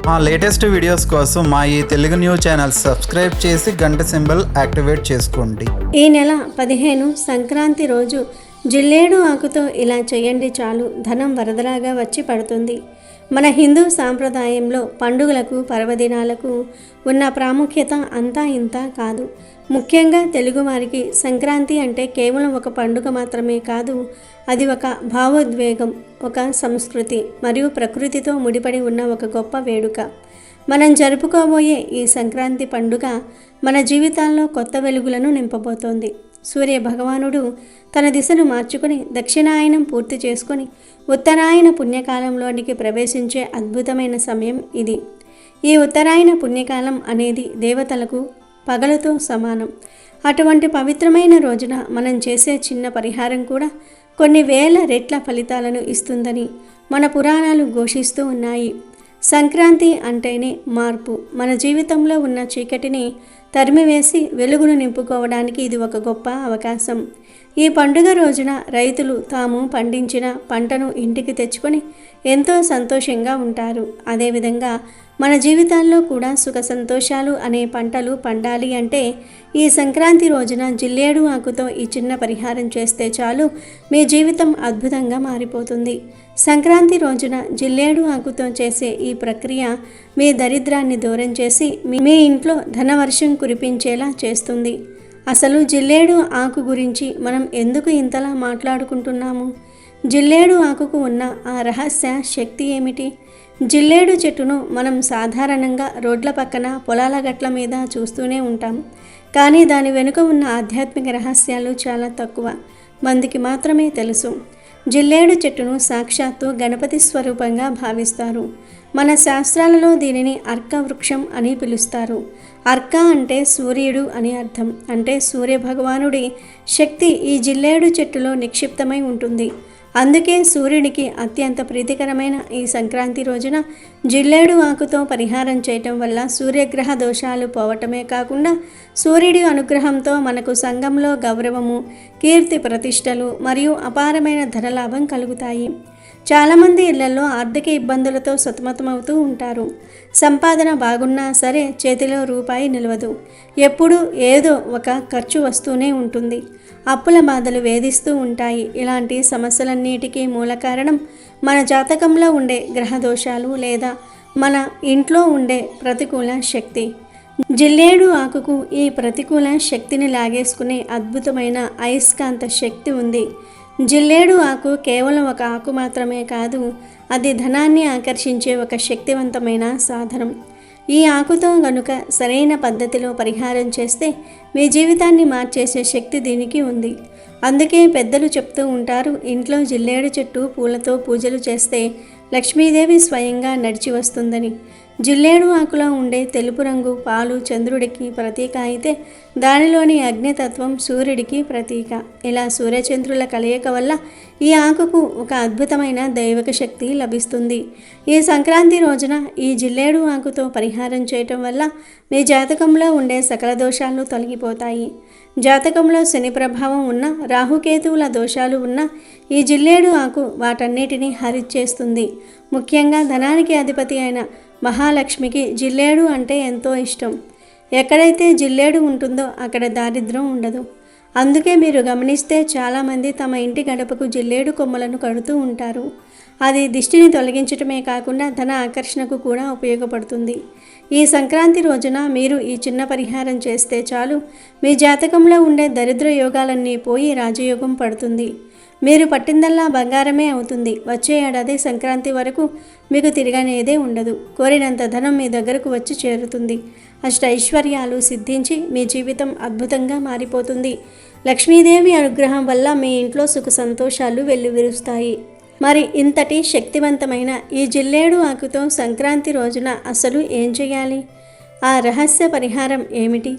మా latest videos కోసం మా ఈ తెలుగు న్యూస్ ఛానల్ సబ్స్క్రైబ్ చేసి గంట సింబల్ యాక్టివేట్ చేసుకోండి. ఈ నెల 15 సంక్రాంతి రోజు జిల్లేడు ఆకుతో ఇలా చేయండి, చాలు ధనం వరదలాగా వచ్చి పడుతుంది. మన హిందూ సాంప్రదాయంలో పండుగలకు పర్వదినాలకు ఉన్న ప్రాముఖ్యత అంతా ఇంత కాదు. ముఖ్యంగా తెలుగువారికి సంక్రాంతి అంటే కేవలం ఒక పండుగ మాత్రమే కాదు, అది ఒక భావోద్వేగం, ఒక సంస్కృతి మరియు ప్రకృతితో ముడిపడి ఉన్న ఒక గొప్ప వేడుక. మనం జరుపుకోబోయే ఈ సంక్రాంతి పండుగ మన జీవితాల్లో కొత్త వెలుగులను నింపబోతోంది. సూర్య భగవానుడు తన దిశను మార్చుకొని దక్షిణాయనం పూర్తి చేసుకొని ఉత్తరాయణ పుణ్యకాలంలోనికి ప్రవేశించే అద్భుతమైన సమయం ఇది. ఈ ఉత్తరాయణ పుణ్యకాలం అనేది దేవతలకు పగలతో సమానం. అటువంటి పవిత్రమైన రోజున మనం చేసే చిన్న పరిహారం కూడా కొన్ని వేల రెట్ల ఫలితాలను ఇస్తుందని మన పురాణాలు ఘోషిస్తూ ఉన్నాయి. సంక్రాంతి అంటేనే మార్పు. మన జీవితంలో ఉన్న చీకటిని తరిమివేసి వెలుగును నింపుకోవడానికి ఇది ఒక గొప్ప అవకాశం. ఈ పండుగ రోజున రైతులు తాము పండించిన పంటను ఇంటికి తెచ్చుకొని ఎంతో సంతోషంగా ఉంటారు. అదేవిధంగా మన జీవితాల్లో కూడా సుఖ సంతోషాలు అనే పంటలు పండాలి అంటే ఈ సంక్రాంతి రోజున జిల్లేడు ఆకుతో ఈ చిన్న పరిహారం చేస్తే చాలు, మీ జీవితం అద్భుతంగా మారిపోతుంది. సంక్రాంతి రోజున జిల్లేడు ఆకుతో చేసే ఈ ప్రక్రియ మీ దరిద్రాన్ని దూరం చేసి మీ ఇంట్లో ధనవర్షం కురిపించేలా చేస్తుంది. అసలు జిల్లేడు ఆకు గురించి మనం ఎందుకు ఇంతలా మాట్లాడుకుంటున్నాము? జిల్లేడు ఆకుకు ఉన్న ఆ రహస్య శక్తి ఏమిటి? జిల్లేడు చెట్టును మనం సాధారణంగా రోడ్ల పక్కన, పొలాల గట్ల మీద చూస్తూనే ఉంటాం. కానీ దాని వెనుక ఉన్న ఆధ్యాత్మిక రహస్యాలు చాలా తక్కువ మందికి మాత్రమే తెలుసు. జిల్లేడు చెట్టును సాక్షాత్తు గణపతి స్వరూపంగా భావిస్తారు. మన శాస్త్రాలలో దీనిని అర్క వృక్షం అని పిలుస్తారు. అర్క అంటే సూర్యుడు అని అర్థం. అంటే సూర్య భగవానుడి శక్తి ఈ జిల్లేడు చెట్టులో నిక్షిప్తమై ఉంటుంది. అందుకే సూర్యునికి అత్యంత ప్రీతికరమైన ఈ సంక్రాంతి రోజున జిల్లేడు ఆకుతో పరిహారం చేయటం వల్ల సూర్యగ్రహ దోషాలు పోవటమే కాకుండా సూర్యుడి అనుగ్రహంతో మనకు సంఘంలో గౌరవము, కీర్తి ప్రతిష్టలు మరియు అపారమైన ధనలాభం కలుగుతాయి. చాలామంది ఇళ్లలో ఆర్థిక ఇబ్బందులతో సతమతమవుతూ ఉంటారు. సంపాదన బాగున్నా సరే చేతిలో రూపాయి నిలవదు. ఎప్పుడూ ఏదో ఒక ఖర్చు వస్తూనే ఉంటుంది. అప్పుల బాధలు వేధిస్తూ ఉంటాయి. ఇలాంటి సమస్యలన్నిటికీ మూల కారణం మన జాతకంలో ఉండే గ్రహదోషాలు లేదా మన ఇంట్లో ఉండే ప్రతికూల శక్తి. జిల్లేడు ఆకుకు ఈ ప్రతికూల శక్తిని లాగేసుకునే అద్భుతమైన అయస్కాంత శక్తి ఉంది. జిల్లేడు ఆకు కేవలం ఒక ఆకు మాత్రమే కాదు, అది ధనాన్ని ఆకర్షించే ఒక శక్తివంతమైన సాధనం. ఈ ఆకుతో గనుక సరైన పద్ధతిలో పరిహారం చేస్తే మీ జీవితాన్ని మార్చేసే శక్తి దీనికి ఉంది. అందుకే పెద్దలు చెప్తూ ఉంటారు, ఇంట్లో జిల్లేడు చెట్టు పూలతో పూజలు చేస్తే లక్ష్మీదేవి స్వయంగా నడిచి వస్తుందని. జిల్లేడు ఆకులో ఉండే తెలుపు రంగు పాలు చంద్రుడికి ప్రతీక అయితే దానిలోని అగ్నితత్వం సూర్యుడికి ప్రతీక. ఇలా సూర్యచంద్రుల కలయిక వల్ల ఈ ఆకుకు ఒక అద్భుతమైన దైవిక శక్తి లభిస్తుంది. ఈ సంక్రాంతి రోజున ఈ జిల్లేడు ఆకుతో పరిహారం చేయటం వల్ల మీ జాతకంలో ఉండే సకల దోషాలు తొలగిపోతాయి. జాతకంలో శని ప్రభావం ఉన్న, రాహుకేతువుల దోషాలు ఉన్న ఈ జిల్లేడు ఆకు వాటన్నిటినీ హరించేస్తుంది. ముఖ్యంగా ధనానికి అధిపతి అయిన మహాలక్ష్మికి జిల్లేడు అంటే ఎంతో ఇష్టం. ఎక్కడైతే జిల్లేడు ఉంటుందో అక్కడ దారిద్ర్యం ఉండదు. అందుకే మీరు గమనిస్తే చాలామంది తమ ఇంటి గడపకు జిల్లేడు కొమ్మలను కడుతూ ఉంటారు. అది దిష్టిని తొలగించటమే కాకుండా ధన ఆకర్షణకు కూడా ఉపయోగపడుతుంది. ఈ సంక్రాంతి రోజున మీరు ఈ చిన్న పరిహారం చేస్తే చాలు, మీ జాతకంలో ఉండే దరిద్ర యోగాలన్నీ పోయి రాజయోగం పడుతుంది. మీరు పట్టిందల్లా బంగారమే అవుతుంది. వచ్చే ఏడాది సంక్రాంతి వరకు మీకు తిరగనేదే ఉండదు. కోరినంత ధనం మీ దగ్గరకు వచ్చి చేరుతుంది. అష్టైశ్వర్యాలు సిద్ధించి మీ జీవితం అద్భుతంగా మారిపోతుంది. లక్ష్మీదేవి అనుగ్రహం వల్ల మీ ఇంట్లో సుఖ సంతోషాలు వెల్లివిరుస్తాయి. మరి ఇంతటి శక్తివంతమైన ఈ జిల్లేడు ఆకుతో సంక్రాంతి రోజున అసలు ఏం చేయాలి? ఆ రహస్య పరిహారం ఏమిటి?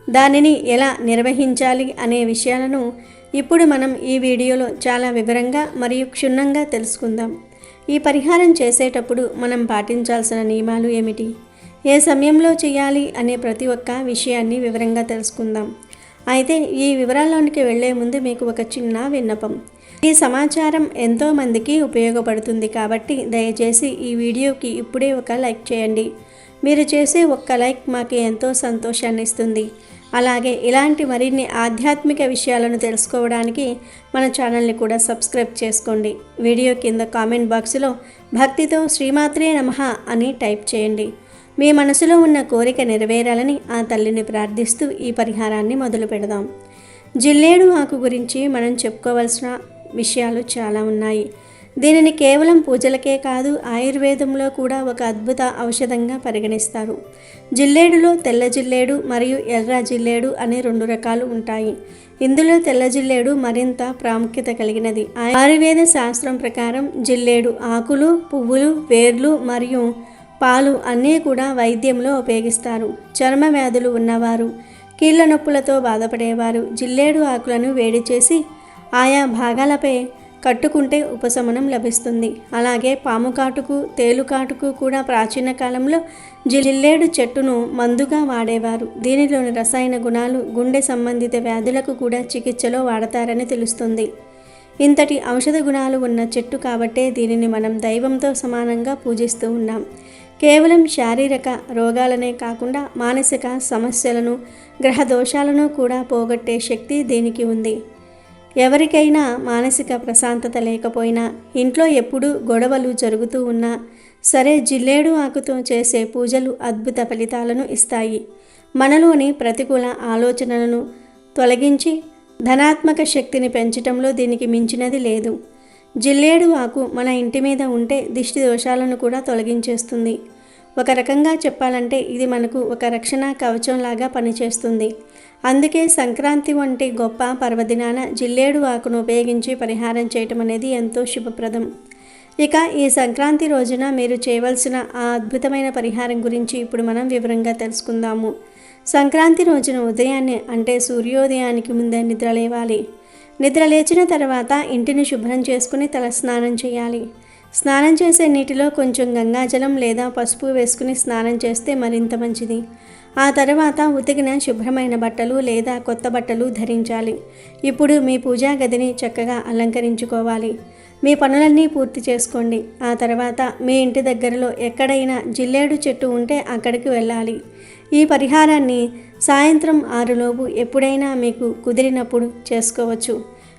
దానిని ఎలా నిర్వహించాలి అనే విషయాలను ఇప్పుడు మనం ఈ వీడియోలో చాలా వివరంగా మరియు క్షుణ్ణంగా తెలుసుకుందాం. ఈ పరిహారం చేసేటప్పుడు మనం పాటించాల్సిన నియమాలు ఏమిటి, ఏ సమయంలో చేయాలి అనే ప్రతి ఒక్క విషయాన్ని వివరంగా తెలుసుకుందాం. అయితే ఈ వివరాల్లోనికి వెళ్లే ముందు మీకు ఒక చిన్న విన్నపం. ఈ సమాచారం ఎంతో మందికి ఉపయోగపడుతుంది కాబట్టి దయచేసి ఈ వీడియోకి ఇప్పుడే ఒక లైక్ చేయండి. మీరు చేసే ఒక్క లైక్ మాకు ఎంతో సంతోషాన్ని ఇస్తుంది. అలాగే ఇలాంటి మరిన్ని ఆధ్యాత్మిక విషయాలను తెలుసుకోవడానికి మన ఛానల్ని కూడా సబ్స్క్రైబ్ చేసుకోండి. వీడియో కింద కామెంట్ బాక్స్లో భక్తితో శ్రీమాత్రే నమః అని టైప్ చేయండి. మీ మనసులో ఉన్న కోరిక నెరవేరాలని ఆ తల్లిని ప్రార్థిస్తూ ఈ పరిహారాన్ని మొదలు పెడదాం. జిల్లేడు ఆకు గురించి మనం చెప్పుకోవాల్సిన విషయాలు చాలా ఉన్నాయి. దీనిని కేవలం పూజలకే కాదు, ఆయుర్వేదంలో కూడా ఒక అద్భుత ఔషధంగా పరిగణిస్తారు. జిల్లేడులో తెల్ల జిల్లేడు మరియు ఎర్ర జిల్లేడు అనే 2 రకాలు ఉంటాయి. ఇందులో తెల్ల జిల్లేడు మరింత ప్రాముఖ్యత కలిగినది. ఆయుర్వేద శాస్త్రం ప్రకారం జిల్లేడు ఆకులు, పువ్వులు, వేర్లు మరియు పాలు అన్నీ కూడా వైద్యంలో ఉపయోగిస్తారు. చర్మ వ్యాధులు ఉన్నవారు, కీళ్ళ నొప్పులతో బాధపడేవారు జిల్లేడు ఆకులను వేడి చేసి ఆయా భాగాలపై కట్టుకుంటే ఉపశమనం లభిస్తుంది. అలాగే పాము కాటుకు, తేలు కాటుకు కూడా ప్రాచీన కాలంలో జిల్లేడు చెట్టును మందుగా వాడేవారు. దీనిలోని రసాయన గుణాలు గుండె సంబంధిత వ్యాధులకు కూడా చికిత్సలో వాడతారని తెలుస్తుంది. ఇంతటి ఔషధ గుణాలు ఉన్న చెట్టు కాబట్టే దీనిని మనం దైవంతో సమానంగా పూజిస్తూ ఉన్నాం. కేవలం శారీరక రోగాలనే కాకుండా మానసిక సమస్యలను, గ్రహ దోషాలను కూడా పోగొట్టే శక్తి దీనికి ఉంది. ఎవరికైనా మానసిక ప్రశాంతత లేకపోయినా, ఇంట్లో ఎప్పుడూ గొడవలు జరుగుతూ ఉన్నా సరే జిల్లేడు ఆకుతో చేసే పూజలు అద్భుత ఫలితాలను ఇస్తాయి. మనలోని ప్రతికూల ఆలోచనలను తొలగించి ధనాత్మక శక్తిని పెంచడంలో దీనికి మించినది లేదు. జిల్లేడు ఆకు మన ఇంటి మీద ఉంటే దిష్టి దోషాలను కూడా తొలగించేస్తుంది. ఒక రకంగా చెప్పాలంటే ఇది మనకు ఒక రక్షణ కవచంలాగా పనిచేస్తుంది. అందుకే సంక్రాంతి వంటి గొప్ప పర్వదినాన జిల్లేడు ఆకును ఉపయోగించి పరిహారం చేయటం అనేది ఎంతో శుభప్రదం. ఇక ఈ సంక్రాంతి రోజున మీరు చేయవలసిన ఆ అద్భుతమైన పరిహారం గురించి ఇప్పుడు మనం వివరంగా తెలుసుకుందాము. సంక్రాంతి రోజున ఉదయాన్నే అంటే సూర్యోదయానికి ముందే నిద్ర లేవాలి. నిద్ర లేచిన తర్వాత ఇంటిని శుభ్రం చేసుకుని తల స్నానం చేయాలి. స్నానం చేసే నీటిలో కొంచెం గంగాజలం లేదా పసుపు వేసుకుని స్నానం చేస్తే మరింత మంచిది. ఆ తర్వాత ఉతికిన శుభ్రమైన బట్టలు లేదా కొత్త బట్టలు ధరించాలి. ఇప్పుడు మీ పూజా గదిని చక్కగా అలంకరించుకోవాలి. మీ పనులన్నీ పూర్తి చేసుకోండి. ఆ తర్వాత మీ ఇంటి దగ్గరలో ఎక్కడైనా జిల్లేడు చెట్టు ఉంటే అక్కడికి వెళ్ళాలి. ఈ పరిహారాన్ని సాయంత్రం 6లోపు ఎప్పుడైనా మీకు కుదిరినప్పుడు చేసుకోవచ్చు.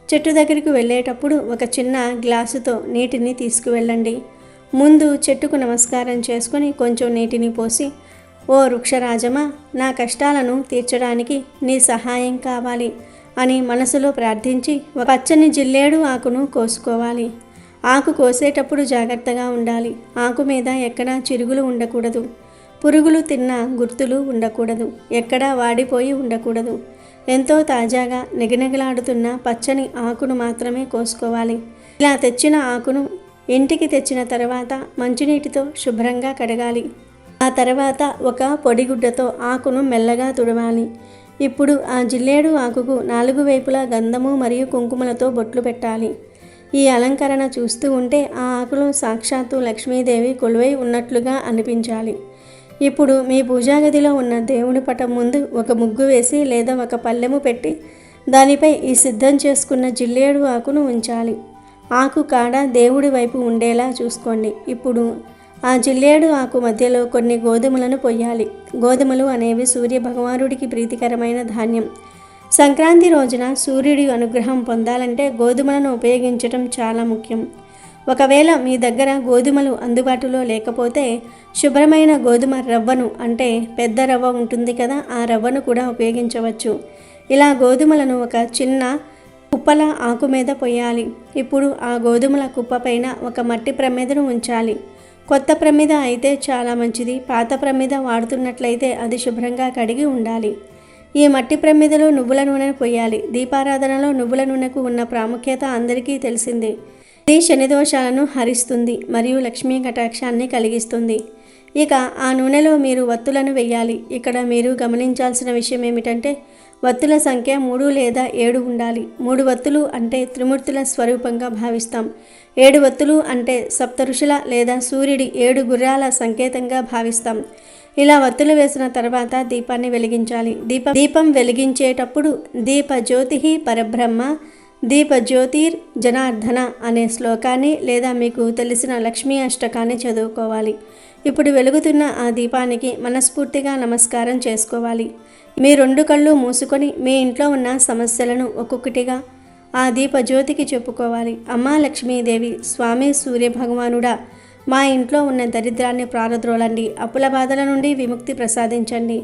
చెట్టు దగ్గరికి వెళ్ళేటప్పుడు ఒక చిన్న గ్లాసుతో నీటిని తీసుకువెళ్ళండి. ముందు చెట్టుకు నమస్కారం చేసుకొని కొంచెం నీటిని పోసి, ఓ వృక్షరాజమా, నా కష్టాలను తీర్చడానికి నీ సహాయం కావాలి అని మనసులో ప్రార్థించి ఒక పచ్చని జిల్లేడు ఆకును కోసుకోవాలి. ఆకు కోసేటప్పుడు జాగ్రత్తగా ఉండాలి. ఆకు మీద ఎక్కడా చిరుగులు ఉండకూడదు. పురుగులు తిన్న గుర్తులు ఉండకూడదు. ఎక్కడా వాడిపోయి ఉండకూడదు. ఎంతో తాజాగా నిగనిగలాడుతున్న పచ్చని ఆకును మాత్రమే కోసుకోవాలి. ఇలా తెచ్చిన ఆకును ఇంటికి తెచ్చిన తర్వాత మంచినీటితో శుభ్రంగా కడగాలి. ఆ తర్వాత ఒక పొడిగుడ్డతో ఆకును మెల్లగా తుడవాలి. ఇప్పుడు ఆ జిల్లేడు ఆకుకు 4 వైపులా గంధము మరియు కుంకుమలతో బొట్లు పెట్టాలి. ఈ అలంకరణ చూస్తూ ఉంటే ఆ ఆకులో సాక్షాత్తు లక్ష్మీదేవి కొలువై ఉన్నట్లుగా అనిపించాలి. ఇప్పుడు మీ పూజా గదిలో ఉన్న దేవుడి పటం ముందు ఒక ముగ్గు వేసి లేదా ఒక పళ్ళెము పెట్టి దానిపై ఈ సిద్ధం చేసుకున్న జిల్లేడు ఆకును ఉంచాలి. ఆకు కాడ దేవుడి వైపు ఉండేలా చూసుకోండి. ఇప్పుడు ఆ జిల్లేడు ఆకు మధ్యలో కొన్ని గోధుమలను పొయ్యాలి. గోధుమలు అనేవి సూర్య భగవానుడికి ప్రీతికరమైన ధాన్యం. సంక్రాంతి రోజున సూర్యుడి అనుగ్రహం పొందాలంటే గోధుమలను ఉపయోగించడం చాలా ముఖ్యం. ఒకవేళ మీ దగ్గర గోధుమలు అందుబాటులో లేకపోతే శుభ్రమైన గోధుమ రవ్వను అంటే పెద్ద రవ్వ ఉంటుంది కదా, ఆ రవ్వను కూడా ఉపయోగించవచ్చు. ఇలా గోధుమలను ఒక చిన్న కుప్పల ఆకు మీద పొయ్యాలి. ఇప్పుడు ఆ గోధుమల కుప్ప పైన ఒక మట్టి ప్రమిదను ఉంచాలి. కొత్త ప్రమిద అయితే చాలా మంచిది. పాత ప్రమిద వాడుతున్నట్లయితే అది శుభ్రంగా కడిగి ఉండాలి. ఈ మట్టి ప్రమిదలో నువ్వుల నూనెను పొయ్యాలి. దీపారాధనలో నువ్వుల నూనెకు ఉన్న ప్రాముఖ్యత అందరికీ తెలిసిందే. ఇది శని దోషాలను హరిస్తుంది మరియు లక్ష్మీ కటాక్షాన్ని కలిగిస్తుంది. ఇక ఆ నూనెలో మీరు వత్తులను వేయాలి. ఇక్కడ మీరు గమనించాల్సిన విషయం ఏమిటంటే వత్తుల సంఖ్య 3 లేదా 7 ఉండాలి. 3 వత్తులు అంటే త్రిమూర్తుల స్వరూపంగా భావిస్తాం. 7 వత్తులు అంటే సప్త ఋషుల లేదా సూర్యుడి 7 గుర్రాల సంకేతంగా భావిస్తాం. ఇలా ఒత్తులు వేసిన తర్వాత దీపాన్ని వెలిగించాలి. దీపం వెలిగించేటప్పుడు దీప జ్యోతి పరబ్రహ్మ దీప జ్యోతిర్ జనార్దన అనే శ్లోకాన్ని లేదా మీకు తెలిసిన లక్ష్మీ అష్టకాన్ని చదువుకోవాలి. ఇప్పుడు వెలుగుతున్న ఆ దీపానికి మనస్ఫూర్తిగా నమస్కారం చేసుకోవాలి. మీ 2 కళ్ళు మూసుకొని మీ ఇంట్లో ఉన్న సమస్యలను ఒక్కొక్కటిగా ఆ దీప జ్యోతికి చెప్పుకోవాలి. అమ్మా లక్ష్మీదేవి, స్వామి సూర్యభగవానుడా, మా ఇంట్లో ఉన్న దరిద్రాన్ని ప్రారద్రోలండి, అప్పుల బాధల నుండి విముక్తి ప్రసాదించండి,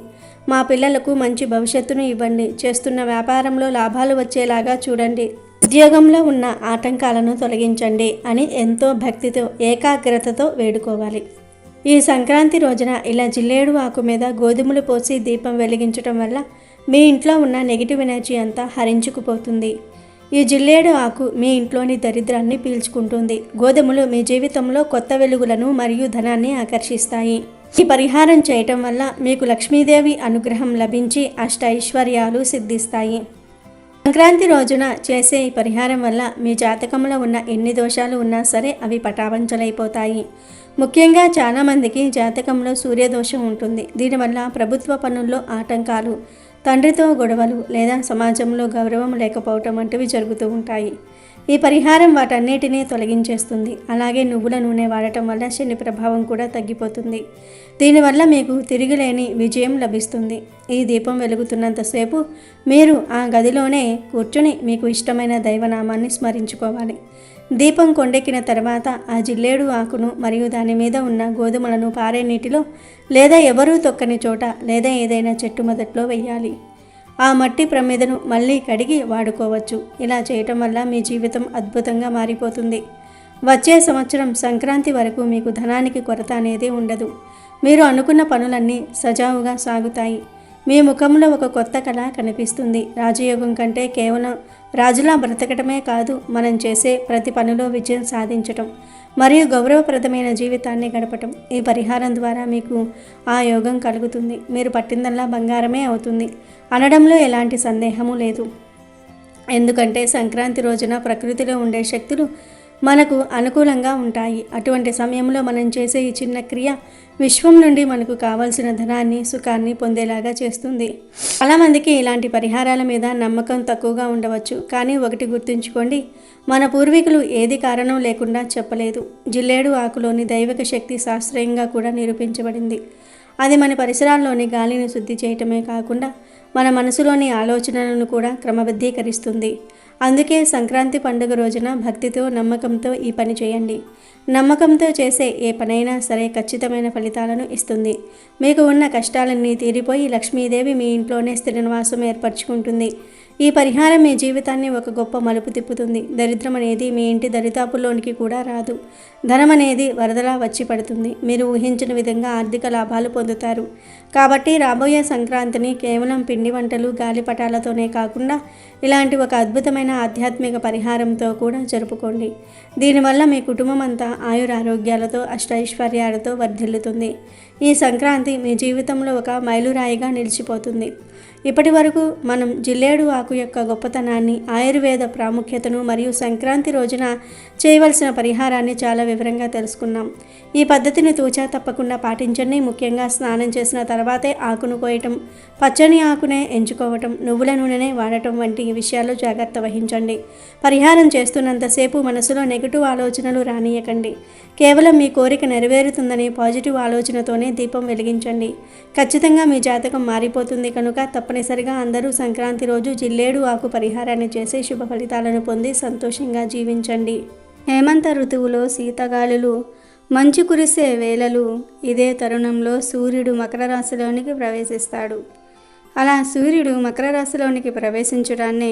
మా పిల్లలకు మంచి భవిష్యత్తును ఇవ్వండి, చేస్తున్న వ్యాపారంలో లాభాలు వచ్చేలాగా చూడండి, ఉద్యోగంలో ఉన్న ఆటంకాలను తొలగించండి అని ఎంతో భక్తితో ఏకాగ్రతతో వేడుకోవాలి. ఈ సంక్రాంతి రోజున ఇలా జిల్లేడు ఆకు మీద గోధుమలు పోసి దీపం వెలిగించడం వల్ల మీ ఇంట్లో ఉన్న నెగిటివ్ ఎనర్జీ అంతా హరించుకుపోతుంది. ఈ జిల్లేడు ఆకు మీ ఇంట్లోని దరిద్రాన్ని పీల్చుకుంటుంది. గోధుమలు మీ జీవితంలో కొత్త వెలుగులను మరియు ధనాన్ని ఆకర్షిస్తాయి. ఈ పరిహారం చేయటం వల్ల మీకు లక్ష్మీదేవి అనుగ్రహం లభించి అష్టైశ్వర్యాలు సిద్ధిస్తాయి. సంక్రాంతి రోజున చేసే ఈ పరిహారం వల్ల మీ జాతకంలో ఉన్న ఎన్ని దోషాలు ఉన్నా సరే అవి పటాపంచలైపోతాయి. ముఖ్యంగా చాలామందికి జాతకంలో సూర్యదోషం ఉంటుంది. దీనివల్ల ప్రభుత్వ పనుల్లో ఆటంకాలు, తండ్రితో గొడవలు లేదా సమాజంలో గౌరవం లేకపోవటం వంటివి జరుగుతూ ఉంటాయి. ఈ పరిహారం వాటన్నిటినీ తొలగించేస్తుంది. అలాగే నువ్వుల నూనె వాడటం వల్ల శని ప్రభావం కూడా తగ్గిపోతుంది. దీనివల్ల మీకు తిరిగిలేని విజయం లభిస్తుంది. ఈ దీపం వెలుగుతున్నంతసేపు మీరు ఆ గదిలోనే కూర్చుని మీకు ఇష్టమైన దైవనామాన్ని స్మరించుకోవాలి. దీపం కొండెక్కిన తర్వాత ఆ జిల్లేడు ఆకును మరియు దాని మీద ఉన్న గోధుమలను పారే నీటిలో లేదా ఎవరూ తొక్కని చోట లేదా ఏదైనా చెట్టు మొదట్లో వెయ్యాలి. ఆ మట్టి ప్రమిదను మళ్ళీ కడిగి వాడుకోవచ్చు. ఇలా చేయటం వల్ల మీ జీవితం అద్భుతంగా మారిపోతుంది. వచ్చే సంవత్సరం సంక్రాంతి వరకు మీకు ధనానికి కొరత అనేది ఉండదు. మీరు అనుకున్న పనులన్నీ సజావుగా సాగుతాయి. మీ ముఖంలో ఒక కొత్త కళ కనిపిస్తుంది. రాజయోగం కంటే కేవలం రాజులా బ్రతకటమే కాదు, మనం చేసే ప్రతి పనిలో విజయం సాధించటం మరియు గౌరవప్రదమైన జీవితాన్ని గడపటం. ఈ పరిహారం ద్వారా మీకు ఆ యోగం కలుగుతుంది. మీరు పట్టిందల్లా బంగారమే అవుతుంది అనడంలో ఎలాంటి సందేహము లేదు. ఎందుకంటే సంక్రాంతి రోజున ప్రకృతిలో ఉండే శక్తులు మనకు అనుకూలంగా ఉంటాయి. అటువంటి సమయంలో మనం చేసే ఈ చిన్న క్రియ విశ్వం నుండి మనకు కావాల్సిన ధనాన్ని, సుఖాన్ని పొందేలాగా చేస్తుంది. చాలామందికి ఇలాంటి పరిహారాల మీద నమ్మకం తక్కువగా ఉండవచ్చు. కానీ ఒకటి గుర్తుంచుకోండి, మన పూర్వీకులు ఏది కారణం లేకుండా చెప్పలేదు. జిల్లేడు ఆకులోని దైవిక శక్తి శాస్త్రీయంగా కూడా నిరూపించబడింది. అది మన పరిసరాల్లోని గాలిని శుద్ధి చేయటమే కాకుండా మన మనసులోని ఆలోచనలను కూడా క్రమబద్ధీకరిస్తుంది. అందుకే సంక్రాంతి పండుగ రోజున భక్తితో, నమ్మకంతో ఈ పని చేయండి. నమ్మకంతో చేసే ఏ పనైనా సరే ఖచ్చితమైన ఫలితాలను ఇస్తుంది. మీకు ఉన్న కష్టాలన్నీ తీరిపోయి లక్ష్మీదేవి మీ ఇంట్లోనే స్థిర నివాసం ఏర్పరచుకుంటుంది. ఈ పరిహారం మీ జీవితాన్ని ఒక గొప్ప మలుపు తిప్పుతుంది. దరిద్రం అనేది మీ ఇంటి దరిదాపుల్లోనికి కూడా రాదు. ధనం అనేది వరదలా వచ్చి పడుతుంది. మీరు ఊహించిన విధంగా ఆర్థిక లాభాలు పొందుతారు. కాబట్టి రాబోయే సంక్రాంతిని కేవలం పిండి వంటలు, గాలిపటాలతోనే కాకుండా ఇలాంటి ఒక అద్భుతమైన ఆధ్యాత్మిక పరిహారంతో కూడా జరుపుకోండి. దీనివల్ల మీ కుటుంబం అంతా ఆయురారోగ్యాలతో, అష్టైశ్వర్యాలతో వర్ధిల్లుతుంది. ఈ సంక్రాంతి మీ జీవితంలో ఒక మైలురాయిగా నిలిచిపోతుంది. ఇప్పటి వరకు మనం జిల్లేడు ఆకు యొక్క గొప్పతనాన్ని, ఆయుర్వేద ప్రాముఖ్యతను మరియు సంక్రాంతి రోజున చేయవలసిన పరిహారాన్ని చాలా వివరంగా తెలుసుకున్నాం. ఈ పద్ధతిని తూచా తప్పకుండా పాటించండి. ముఖ్యంగా స్నానం చేసిన తర్వాతే ఆకును కోయటం, పచ్చని ఆకునే ఎంచుకోవటం, నువ్వుల నూనెనే వాడటం వంటి విషయాల్లో జాగ్రత్త వహించండి. పరిహారం చేస్తున్నంతసేపు మనసులో నెగటివ్ ఆలోచనలు రానియకండి. కేవలం మీ కోరిక నెరవేరుతుందని పాజిటివ్ ఆలోచనతోనే దీపం వెలిగించండి. ఖచ్చితంగా మీ జాతకం మారిపోతుంది. కనుక తప్పనిసరిగా అందరూ సంక్రాంతి రోజు జిల్లేడు ఆకు పరిహారాన్ని చేసి శుభ ఫలితాలను పొంది సంతోషంగా జీవించండి. హేమంత ఋతువులో శీతగాలులు, మంచు కురిసే వేళలు, ఇదే తరుణంలో సూర్యుడు మకర రాశిలోనికి ప్రవేశిస్తాడు. అలా సూర్యుడు మకర రాశిలోనికి ప్రవేశించడాన్నే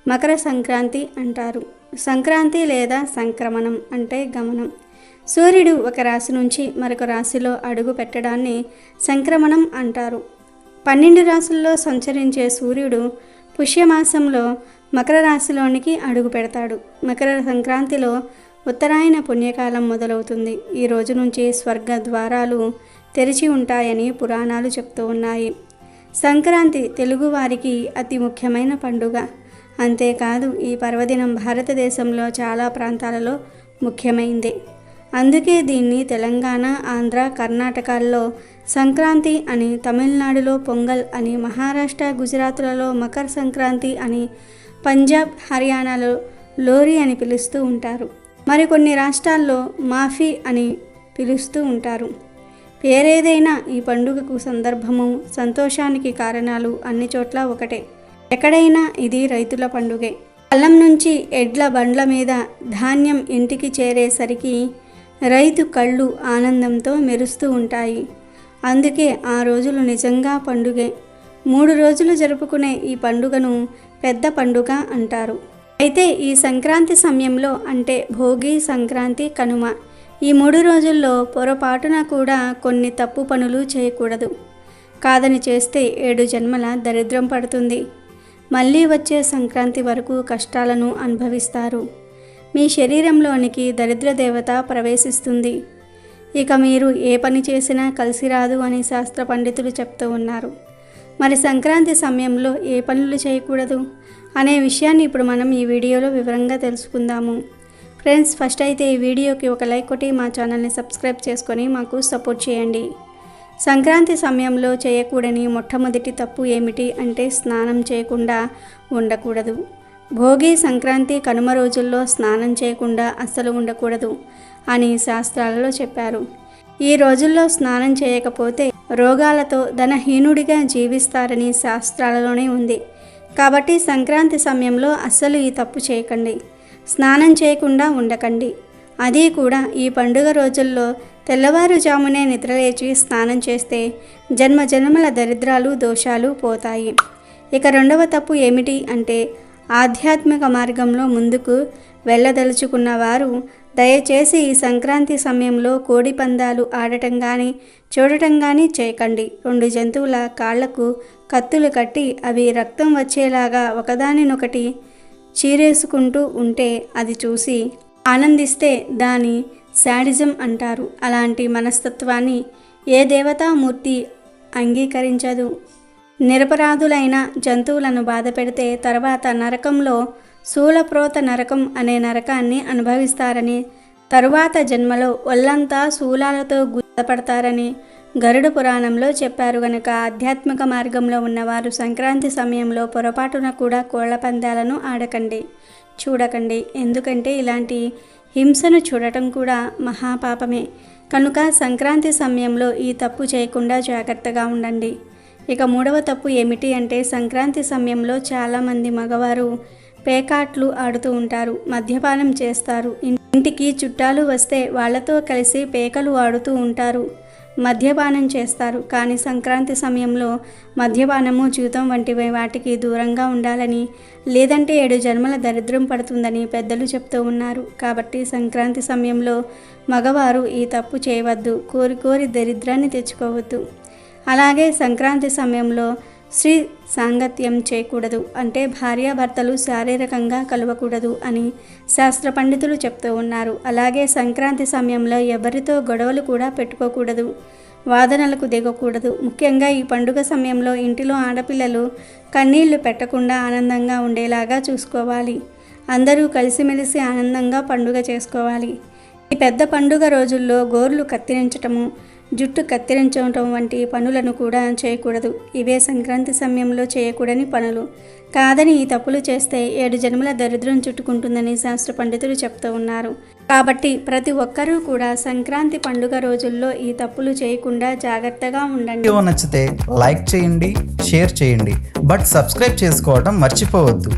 మకర సంక్రాంతి అంటారు. సంక్రాంతి లేదా సంక్రమణం అంటే గమనం. సూర్యుడు ఒక రాశి నుంచి మరొక రాశిలో అడుగు పెట్టడాన్ని సంక్రమణం అంటారు. 12 రాశుల్లో సంచరించే సూర్యుడు పుష్యమాసంలో మకర రాశిలోనికి అడుగు పెడతాడు. మకర సంక్రాంతిలో ఉత్తరాయణ పుణ్యకాలం మొదలవుతుంది. ఈ రోజు నుంచి స్వర్గ ద్వారాలు తెరిచి ఉంటాయని పురాణాలు చెప్తూ ఉన్నాయి. సంక్రాంతి తెలుగువారికి అతి ముఖ్యమైన పండుగ. అంతేకాదు ఈ పర్వదినం భారతదేశంలో చాలా ప్రాంతాలలో ముఖ్యమైంది. అందుకే దీన్ని తెలంగాణ, ఆంధ్ర, కర్ణాటకల్లో సంక్రాంతి అని, తమిళనాడులో పొంగల్ అని, మహారాష్ట్ర, గుజరాత్లలో మకర సంక్రాంతి అని, పంజాబ్, హర్యానాలో లోరీ అని పిలుస్తూ ఉంటారు. మరికొన్ని రాష్ట్రాల్లో మాఫీ అని పిలుస్తూ ఉంటారు. పేరేదైనా ఈ పండుగకు సందర్భము, సంతోషానికి కారణాలు అన్ని చోట్ల ఒకటే. ఎక్కడైనా ఇది రైతుల పండుగే. పొలం నుంచి ఎడ్ల బండ్ల మీద ధాన్యం ఇంటికి చేరేసరికి రైతు కళ్ళు ఆనందంతో మెరుస్తూ ఉంటాయి. అందుకే ఆ రోజులు నిజంగా పండుగే. 3 రోజులు జరుపుకునే ఈ పండుగను పెద్ద పండుగ అంటారు. అయితే ఈ సంక్రాంతి సమయంలో అంటే భోగి, సంక్రాంతి, కనుమ ఈ 3 రోజుల్లో పొరపాటున కూడా కొన్ని తప్పు పనులు చేయకూడదు. కాదని చేస్తే 7 జన్మల దరిద్రం పడుతుంది. మళ్ళీ వచ్చే సంక్రాంతి వరకు కష్టాలను అనుభవిస్తారు. మీ శరీరంలోనికి దరిద్ర దేవత ప్రవేశిస్తుంది. ఇక మీరు ఏ పని చేసినా కలిసి రాదు అని శాస్త్ర పండితులు చెప్తూ ఉన్నారు. మరి సంక్రాంతి సమయంలో ఏ పనులు చేయకూడదు అనే విషయాన్ని ఇప్పుడు మనం ఈ వీడియోలో వివరంగా తెలుసుకుందాము. ఫ్రెండ్స్, ఫస్ట్ అయితే ఈ వీడియోకి ఒక లైక్ కొట్టి మా ఛానల్ని సబ్స్క్రైబ్ చేసుకొని మాకు సపోర్ట్ చేయండి. సంక్రాంతి సమయంలో చేయకూడని మొట్టమొదటి తప్పు ఏమిటి అంటే స్నానం చేయకుండా ఉండకూడదు. భోగి, సంక్రాంతి, కనుమ రోజుల్లో స్నానం చేయకుండా అస్సలు ఉండకూడదు అని శాస్త్రాలలో చెప్పారు. ఈ రోజుల్లో స్నానం చేయకపోతే రోగాలతో ధనహీనుడిగా జీవిస్తారని శాస్త్రాలలోనే ఉంది. కాబట్టి సంక్రాంతి సమయంలో అస్సలు ఈ తప్పు చేయకండి. స్నానం చేయకుండా ఉండకండి. అది కూడా ఈ పండుగ రోజుల్లో తెల్లవారుజామునే నిద్రలేచి స్నానం చేస్తే జన్మజన్మల దరిద్రాలు, దోషాలు పోతాయి. ఇక రెండవ తప్పు ఏమిటి అంటే ఆధ్యాత్మిక మార్గంలో ముందుకు వెళ్ళదలుచుకున్న వారు దయచేసి ఈ సంక్రాంతి సమయంలో కోడి పందాలు ఆడటం కానీ చూడటం కానీ చేయకండి. 2 జంతువుల కాళ్లకు కత్తులు కట్టి అవి రక్తం వచ్చేలాగా ఒకదానినొకటి చీరేసుకుంటూ ఉంటే అది చూసి ఆనందిస్తే దాని శాడిజం అంటారు. అలాంటి మనస్తత్వాన్ని ఏ దేవతామూర్తి అంగీకరించదు. నిరపరాధులైన జంతువులను బాధ పెడితే తర్వాత నరకంలో శూలప్రోత నరకం అనే నరకాన్ని అనుభవిస్తారని, తరువాత జన్మలో ఒళ్ళంతా శూలాలతో గుద్దపడతారని గరుడ పురాణంలో చెప్పారు. గనుక ఆధ్యాత్మిక మార్గంలో ఉన్నవారు సంక్రాంతి సమయంలో పొరపాటున కూడా కోళ్ల పందాలను ఆడకండి, చూడకండి. ఎందుకంటే ఇలాంటి హింసను చూడటం కూడా మహాపాపమే. కనుక సంక్రాంతి సమయంలో ఈ తప్పు చేయకుండా జాగ్రత్తగా ఉండండి. ఇక మూడవ తప్పు ఏమిటి అంటే సంక్రాంతి సమయంలో చాలామంది మగవారు పేకాట్లు ఆడుతూ ఉంటారు, మద్యపానం చేస్తారు. ఇంటికి చుట్టాలు వస్తే వాళ్లతో కలిసి పేకలు ఆడుతూ ఉంటారు, మద్యపానం చేస్తారు. కానీ సంక్రాంతి సమయంలో మద్యపానము, జీవితం వంటి వాటికి దూరంగా ఉండాలని, లేదంటే 7 జన్మల దరిద్రం పడుతుందని పెద్దలు చెప్తూ ఉన్నారు. కాబట్టి సంక్రాంతి సమయంలో మగవారు ఈ తప్పు చేయవద్దు. కోరి దరిద్రాన్ని తెచ్చుకోవద్దు. అలాగే సంక్రాంతి సమయంలో స్త్రీ సాంగత్యం చేయకూడదు, అంటే భార్యాభర్తలు శారీరకంగా కలవకూడదు అని శాస్త్ర పండితులు చెప్తూ ఉన్నారు. అలాగే సంక్రాంతి సమయంలో ఎవరితో గొడవలు కూడా పెట్టుకోకూడదు, వాదనలకు దిగకూడదు. ముఖ్యంగా ఈ పండుగ సమయంలో ఇంటిలో ఆడపిల్లలు కన్నీళ్లు పెట్టకుండా ఆనందంగా ఉండేలాగా చూసుకోవాలి. అందరూ కలిసిమెలిసి ఆనందంగా పండుగ చేసుకోవాలి. ఈ పెద్ద పండుగ రోజుల్లో గోర్లు కత్తిరించటము, జుట్టు కత్తిరించడం వంటి పనులను కూడా చేయకూడదు. ఇవే సంక్రాంతి సమయంలో చేయకూడని పనులు. కాదని ఈ తప్పులు చేస్తే 7 జన్మల దరిద్రం చుట్టుకుంటుందని శాస్త్ర పండితులు చెప్తూ ఉన్నారు. కాబట్టి ప్రతి ఒక్కరూ కూడా సంక్రాంతి పండుగ రోజుల్లో ఈ తప్పులు చేయకుండా జాగ్రత్తగా ఉండండి. వీడియో నచ్చితే లైక్ చేయండి, షేర్ చేయండి, బట్ సబ్స్క్రైబ్ చేసుకోవడం మర్చిపోవద్దు.